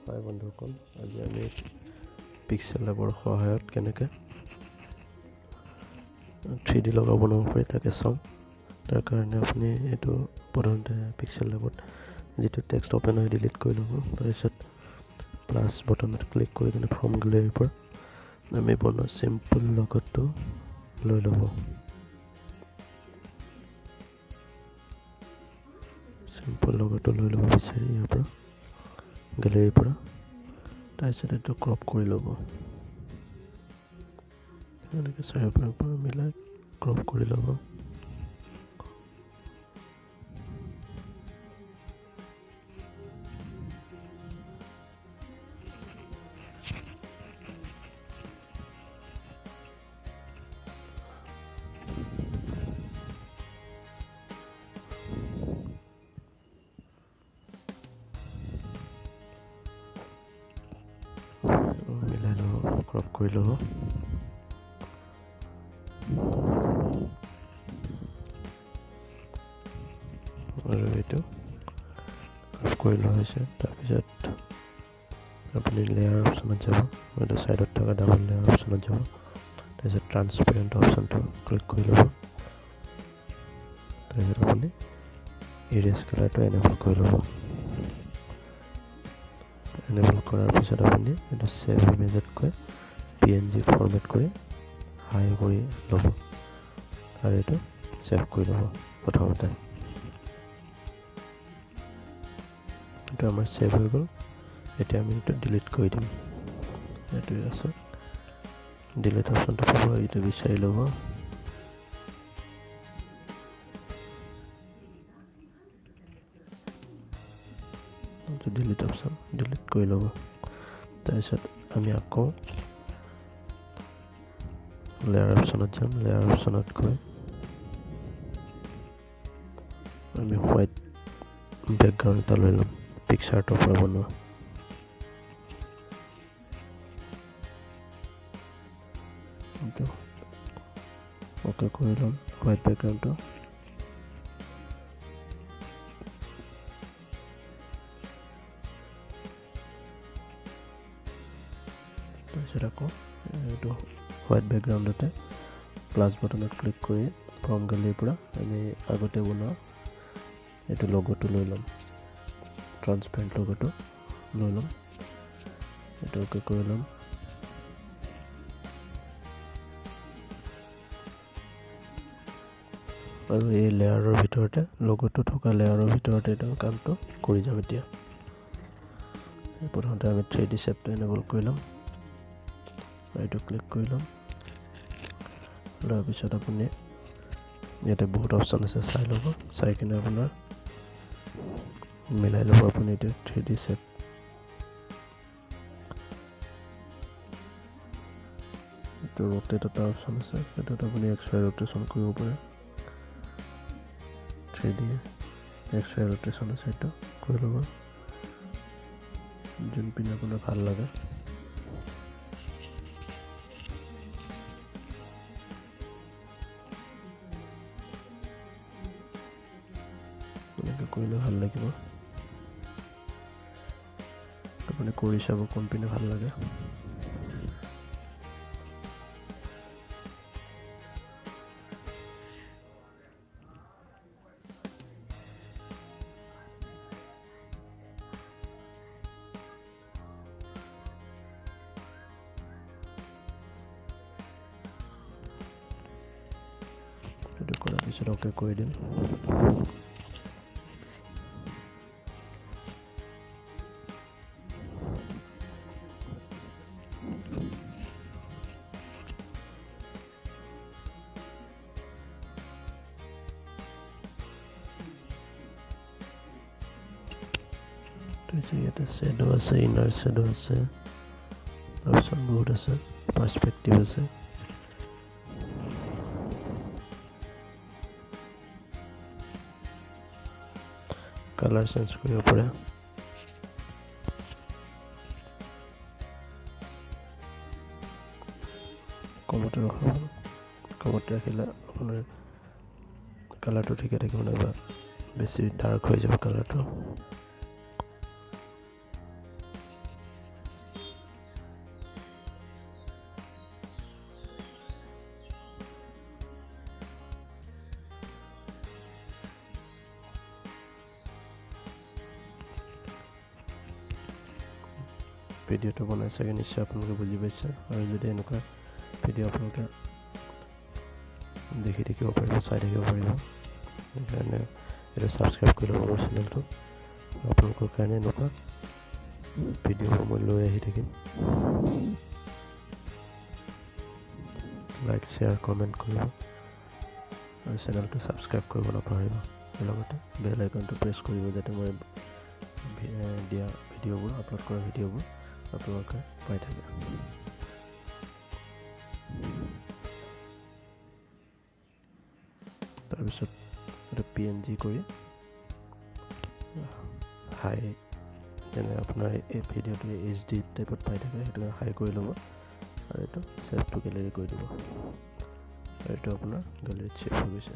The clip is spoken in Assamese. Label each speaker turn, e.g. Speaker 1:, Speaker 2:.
Speaker 1: হাই বন্ধুসকল, আজি আমি পিক্সেল লেবৰ সহায়ত কেনেকৈ 3D লগা বনাব পাৰি তাকে চাওঁ। তাৰ কাৰণে আপুনি এইটো প্ৰথমতে পিক্সেল লেবত যিটো টেক্সট অপেন হয় ডিলিট কৰি ল'ব। তাৰপিছত প্লাছ বটনত ক্লিক কৰি কিনে ফ্ৰম গেলেৰীৰ পৰা আমি বনোৱা চিম্পল লগটো লৈ ল'ব। চিম্পল লগটো লৈ ল'ব বিচাৰি ইয়াৰ পৰা গেলেৰীৰ পৰা। তাৰপিছত এইটো ক্ৰপ কৰি ল'ব, এনেকৈ চাৰিওফালৰ পৰা মিলাই ক্ৰপ কৰি ল'ব। মিলাই ল'ব, ক্ৰপ কৰি ল'ব। আৰু এইটো ক্ৰপ কৰি লোৱা হৈছে। তাৰপিছত আপুনি লেয়াৰ অপশ্যনত যাব, এইটো ছাইডত থকা ডাবল লেয়াৰ অপশ্যনত যাব। তাৰপিছত ট্ৰান্সপেৰেণ্ট অপশ্যনটো ক্লিক কৰি ল'ব। তাৰপিছত আপুনি ইৰেজ কালাৰটো এনেবল কৰি ল'ব। এনেবল কৰাৰ পিছত আপুনি এইটো ছেভ ইমেজতকৈ PNG ফৰ্মেট কৰি হাই কৰি ল'ব আৰু এইটো ছেভ কৰি ল'ব প্ৰথমতে। এইটো আমাৰ ছেভ হৈ গ'ল। এতিয়া আমি এইটো ডিলিট কৰি দিম। এইটোৱে আছে, ডিলিট অপশ্যনটো পাব, এইটো বিচাৰি ল'ব। ডিলিট অপশ্যন ডিলিট কৰি ল'ব। তাৰপিছত আমি আকৌ লেয়াৰ অপশ্যনত যাম। লেয়াৰ অপশ্যনত গৈ আমি হোৱাইট বেকগ্ৰাউণ্ড এটা লৈ ল'ম, পিক্সাৰটোৰ পৰা বনোৱা। অ'কে কৰি ল'ম হোৱাইট বেকগ্ৰাউণ্ডটো। তাৰপিছত আকৌ এইটো হোৱাইট বেকগ্ৰাউণ্ডতে প্লাছ বটনত ক্লিক কৰি ফ্ৰম গেলেৰীৰ পৰা আমি আগতে বনোৱা এইটো লগটো লৈ ল'ম, ট্ৰান্সপেৰেণ্ট লগটো লৈ ল'ম। এইটো অ'কে কৰি ল'ম। আৰু এই লেয়াৰৰ ভিতৰতে লগটো থকা লেয়াৰৰ ভিতৰতে এইটো কামটো কৰি যাম। এতিয়া প্ৰথমতে আমি 3D ছেপটো এনেবল কৰি ল'ম। এইটো ক্লিক কৰি ল'ম। লোৱাৰ পিছত আপুনি ইয়াতে বহুত অপশ্যন আছে, চাই ল'ব। চাই কিনে আপোনাৰ মিলাই ল'ব আপুনি এইটো 3D ছেপ। এইটো ৰোটেট এটা অপশ্যন আছে, সেইটোত আপুনি XY ৰোটেশ্যন কৰিব পাৰে। 3D XY ৰোটেশ্যন আছে, সেইটো কৰি ল'ব যোনপিনে আপোনাৰ ভাল লাগে। এনেকৈ কৰিলে ভাল লাগিব। আপুনি কৰি চাব কোনপিনে ভাল লাগে। সেইটো কৰাৰ পিছত অ'কে কৰি দিম। ইয়াতে শ্বেডো আছে, ইনাৰ শ্বেডো আছে, অপশ্যন বহুত আছে, পাৰ্চপেক্টিভ আছে। কালাৰ চেঞ্জ কৰিব পাৰে। কমতে ৰখাব, কমতে ৰাখিলে আপোনাৰ কালাৰটো ঠিকে থাকিব, নাইবা বেছি ডাৰ্ক হৈ যাব কালাৰটো। ভিডিঅ'টো বনাই চাগে নিশ্চয় আপোনালোকে বুজি পাইছে। আৰু যদি এনেকুৱা ভিডিঅ' আপোনালোকে দেখি থাকিব পাৰিব, চাই থাকিব পাৰিব, সেইকাৰণে এইটো ছাবস্ক্ৰাইব কৰি ল'ব মোৰ চেনেলটো। আপোনালোকৰ কাৰণে এনেকুৱা ভিডিঅ'বোৰ মই লৈ আহি থাকিম। লাইক, শ্বেয়াৰ, কমেণ্ট কৰিব আৰু চেনেলটো ছাবস্ক্ৰাইব কৰিব নাপাহৰিব। লগতে বেল আইকনটো প্ৰেছ কৰিব যাতে মই দিয়া ভিডিঅ'বোৰ, আপলোড কৰা ভিডিঅ'বোৰ আপোনালোকে পাই থাকে। তাৰপিছত এইটো PNG কৰি হাই, যেনে আপোনাৰ এই ভিডিঅ'টো HD টাইপত পাই থাকে, সেইটো হাই কৰি ল'ব আৰু এইটো ছেভ টু গেলেৰী কৰি দিব আৰু এইটো আপোনাৰ গেলেৰীত ছেভ হৈ গৈছে।